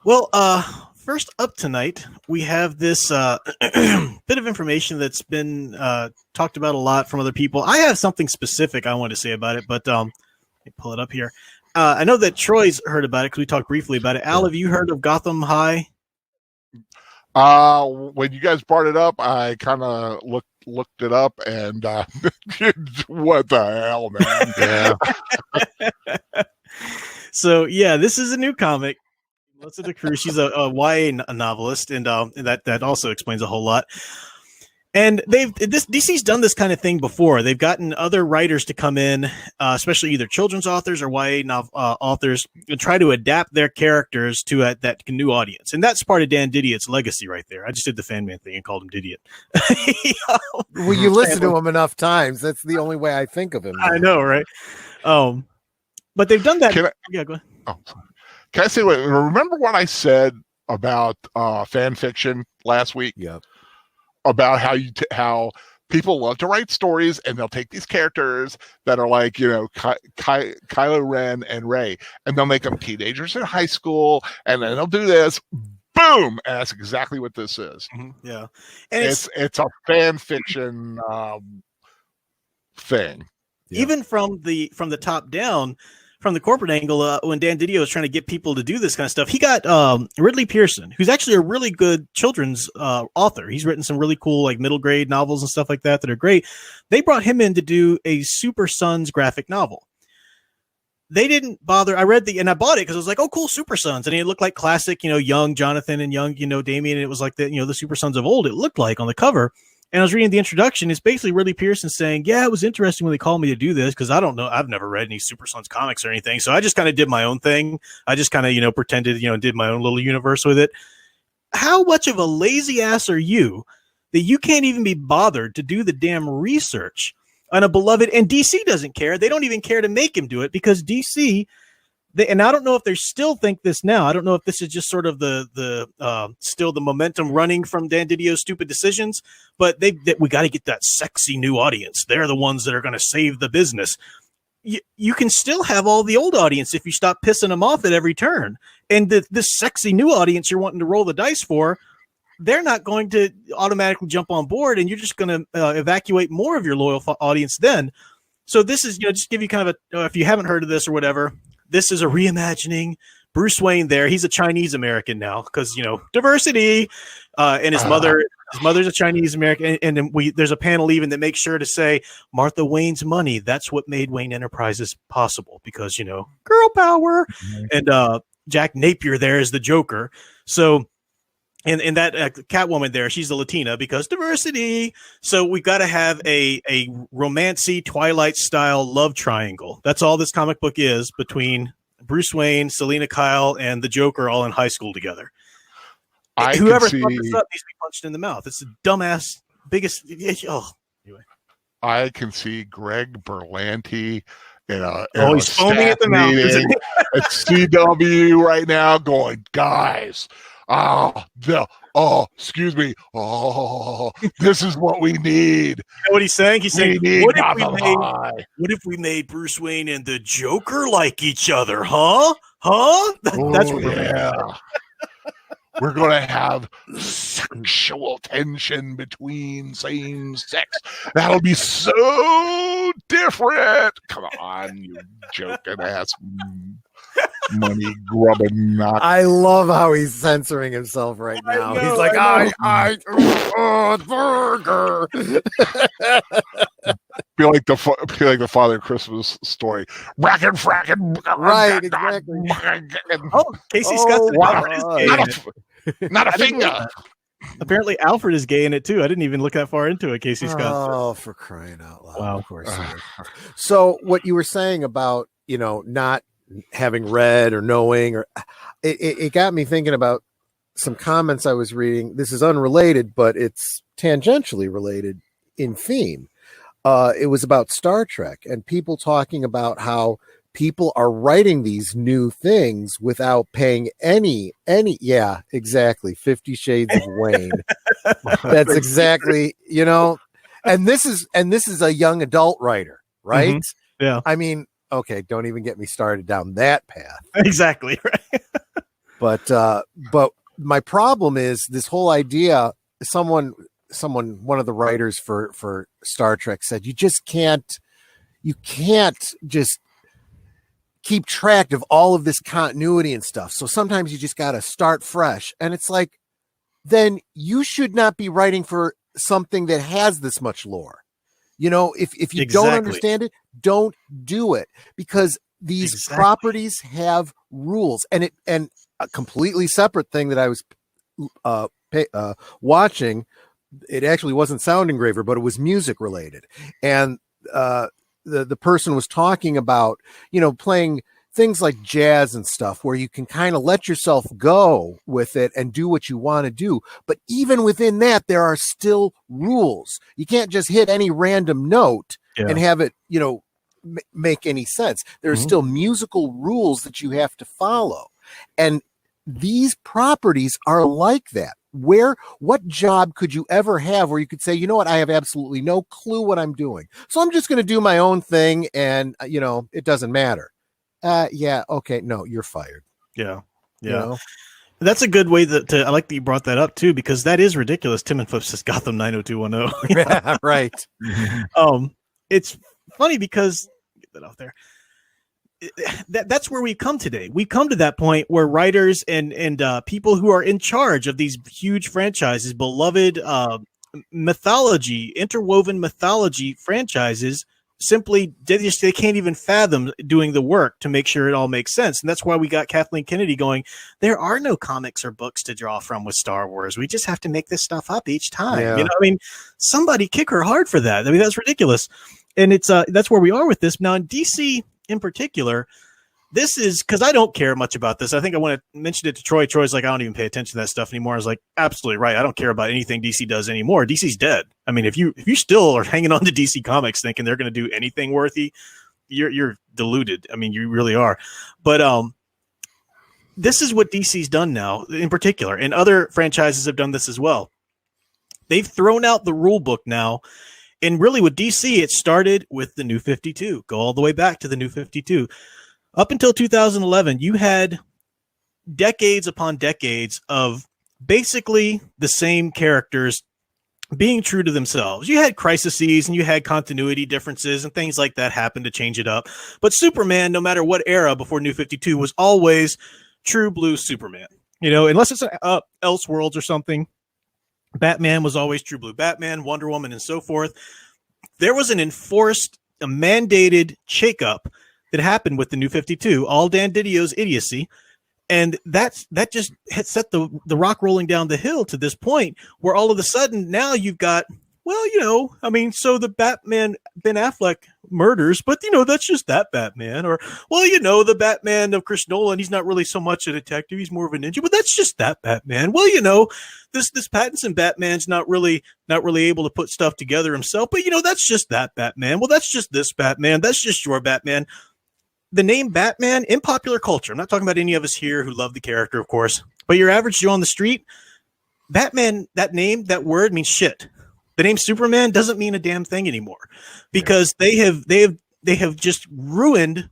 Well, first up tonight, we have this bit of information that's been talked about a lot from other people. I have something specific I want to say about it, but let me pull it up here. I know that Troy's heard about it because we talked briefly about it. Al, have you heard of Gotham High? When you guys brought it up, I kind of looked it up, and what the hell, man? Yeah. So yeah, this is a new comic. Melissa DeCruz, she's a YA novelist, and that also explains a whole lot. And DC's done this kind of thing before. They've gotten other writers to come in, especially either children's authors or YA authors, and try to adapt their characters to that new audience. And that's part of Dan Didiott's legacy right there. I just did the fan man thing and called him Didiot. Well, you listen to him enough times. That's the only way I think of him. I know, right? But they've done that. Yeah, go ahead. Oh, can I say what? Remember what I said about fan fiction last week? Yeah. About how people love to write stories, and they'll take these characters that are like, Kylo Ren and Rey, and they'll make them teenagers in high school, and then they'll do this, boom, and that's exactly what this is. Mm-hmm. Yeah, and it's a fan fiction thing. Yeah. Even from the top down. From the corporate angle, when Dan Didio was trying to get people to do this kind of stuff, he got Ridley Pearson, who's actually a really good children's author. He's written some really cool like middle grade novels and stuff like that are great. They brought him in to do a Super Sons graphic novel. They didn't bother. I read and I bought it because I was like, oh, cool, Super Sons. And it looked like classic, young Jonathan and young, Damien. And it was like the Super Sons of old, it looked like on the cover. And I was reading the introduction. It's basically Ridley Pearson saying, yeah, it was interesting when they called me to do this because I don't know. I've never read any Super Sons comics or anything. So I just kind of did my own thing. I just kind of, pretended, did my own little universe with it. How much of a lazy ass are you that you can't even be bothered to do the damn research on a beloved? And DC doesn't care. They don't even care to make him do it because DC... and I don't know if they still think this now. I don't know if this is just sort of the still the momentum running from Dan Didio's stupid decisions, but we got to get that sexy new audience. They're the ones that are going to save the business. You can still have all the old audience if you stop pissing them off at every turn. And this sexy new audience you're wanting to roll the dice for, they're not going to automatically jump on board, and you're just going to evacuate more of your loyal audience then. So this is, just give you kind of if you haven't heard of this or whatever, this is a reimagining. Bruce Wayne there. He's a Chinese American now because, diversity. And his mother's a Chinese American. And then there's a panel even that makes sure to say Martha Wayne's money. That's what made Wayne Enterprises possible because, girl power. Mm-hmm. And Jack Napier there is the Joker. So, and that Catwoman there, she's a Latina because diversity. So we've got to have a romancy Twilight style love triangle. That's all this comic book is between Bruce Wayne, Selena Kyle, and the Joker all in high school together. Whoever thought this up needs to be punched in the mouth. It's the dumbass biggest. Anyway. I can see Greg Berlanti he's foaming at the mouth at CW right now, going, guys. Excuse me. Oh, this is what we need. You know what he's saying? He's saying, what if we made Bruce Wayne and the Joker like each other? Huh? That's what we're going to have sexual tension between same sex. That'll be so different. Come on, you joking ass. Money grubbing knock. I love how he's censoring himself right now. He's like, burger. Feel like the Father Christmas story. Fracking. Right, exactly. Casey Scott's not a finger. Apparently, Alfred is gay in it too. I didn't even look that far into it. Casey Scott. Oh, for crying out loud! Wow. Of course. So, what you were saying about not having read or knowing, or it got me thinking about some comments I was reading. This is unrelated, but it's tangentially related in theme. It was about Star Trek and people talking about how people are writing these new things without paying any. Yeah, exactly. 50 Shades of Wayne. That's exactly, and this is a young adult writer, right? Mm-hmm. Yeah. I mean, okay, don't even get me started down that path. Exactly. Right. But But my problem is this whole idea. One of the writers for Star Trek said, you can't just keep track of all of this continuity and stuff. So sometimes you just got to start fresh. And it's like, then you should not be writing for something that has this much lore. If you don't understand it, don't do it, because these properties have rules. And a completely separate thing that I was watching, it actually wasn't Sound Engraver, but it was music related. And the person was talking about, playing things like jazz and stuff where you can kind of let yourself go with it and do what you want to do. But even within that, there are still rules. You can't just hit any random note and have it, make any sense. There are still musical rules that you have to follow. And these properties are like that. What job could you ever have where you could say, you know what, I have absolutely no clue what I'm doing, so I'm just going to do my own thing, and it doesn't matter. Okay, no, you're fired. That's a good way I like that you brought that up too, because that is ridiculous. Tim and Flip says Gotham 90210. Yeah, right. It's funny because get that out there. That's where we come today. We come to that point where writers and people who are in charge of these huge franchises, beloved interwoven mythology franchises, simply they can't even fathom doing the work to make sure it all makes sense. And that's why we got Kathleen Kennedy going, there are no comics or books to draw from with Star Wars. We just have to make this stuff up each time. Yeah. Somebody kick her hard for that. That's ridiculous. And it's that's where we are with this now in DC. In particular, this is because I don't care much about this. I think I want to mention it to Troy. Troy's like, I don't even pay attention to that stuff anymore. I was like, absolutely right. I don't care about anything DC does anymore. DC's dead. If you still are hanging on to DC Comics thinking they're going to do anything worthy, you're deluded. You really are. But this is what DC's done now in particular, and other franchises have done this as well. They've thrown out the rule book now. And really with DC, it started with the New 52. Go all the way back to the New 52. Up until 2011, you had decades upon decades of basically the same characters being true to themselves. You had crises and you had continuity differences and things like that happen to change it up. But Superman, no matter what era before New 52, was always true blue Superman. Unless it's Elseworlds or something. Batman was always true blue Batman, Wonder Woman, and so forth. There was a mandated shakeup that happened with the New 52, all Dan Didio's idiocy. And that just had set the rock rolling down the hill to this point where all of a sudden now you've got, so the Batman Ben Affleck murders, but that's just that Batman. Or, the Batman of Chris Nolan, he's not really so much a detective, he's more of a ninja, but that's just that Batman. This Pattinson Batman's not really able to put stuff together himself, but that's just that Batman. Well, that's just this Batman. That's just your Batman. The name Batman in popular culture, I'm not talking about any of us here who love the character, of course, but your average Joe on the street, Batman, that name, that word means shit. The name Superman doesn't mean a damn thing anymore because they have just ruined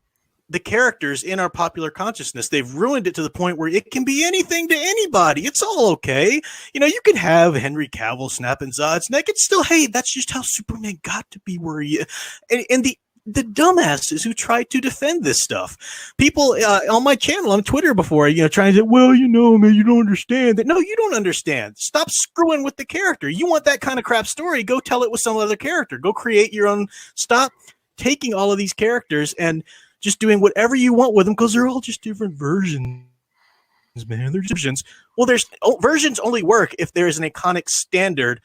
the characters in our popular consciousness. They've ruined it to the point where it can be anything to anybody. It's all okay. You can have Henry Cavill snapping Zod's neck. It's still, hey, that's just how Superman got to be where he is. And the dumbasses who try to defend this stuff. People on my channel on Twitter before, trying to say, man, you don't understand that. No, you don't understand. Stop screwing with the character. You want that kind of crap story, go tell it with some other character. Go create your own. Stop taking all of these characters and just doing whatever you want with them because they're all just different versions, man. They're versions. Well, versions only work if there is an iconic standard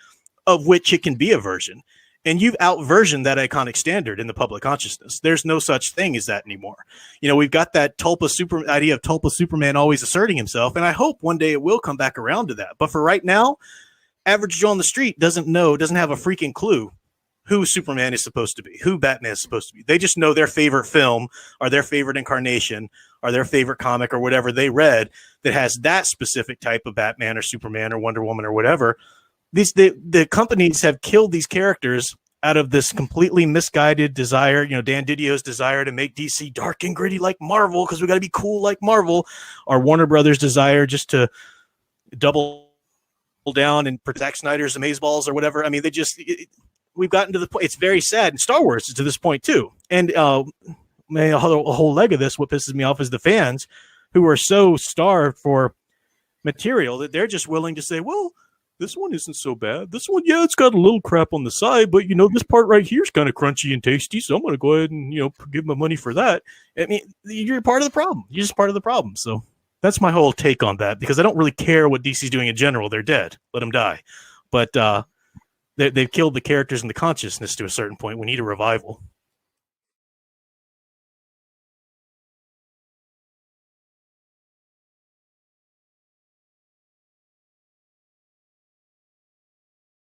of which it can be a version. And you've out-versioned that iconic standard in the public consciousness. There's no such thing as that anymore. We've got that idea of Tulpa Superman always asserting himself, and I hope one day it will come back around to that. But for right now, average Joe on the street doesn't have a freaking clue who Superman is supposed to be, who Batman is supposed to be. They just know their favorite film or their favorite incarnation or their favorite comic or whatever they read that has that specific type of Batman or Superman or Wonder Woman or whatever. The companies have killed these characters out of this completely misguided desire, Dan Didio's desire to make DC dark and gritty like Marvel because we got to be cool like Marvel, or Warner Brothers' desire just to double down and Zack Snyder's Amazeballs or whatever. I mean, we've gotten to the point. It's very sad. And Star Wars is to this point too. And a whole leg of this, what pisses me off is the fans who are so starved for material that they're just willing to say, well, this one isn't so bad. This one, yeah, it's got a little crap on the side, but this part right here is kind of crunchy and tasty, so I'm going to go ahead and give my money for that. I mean, you're part of the problem. You're just part of the problem. So that's my whole take on that, because I don't really care what DC's doing in general. They're dead. Let them die. But they've killed the characters and the consciousness to a certain point. We need a revival.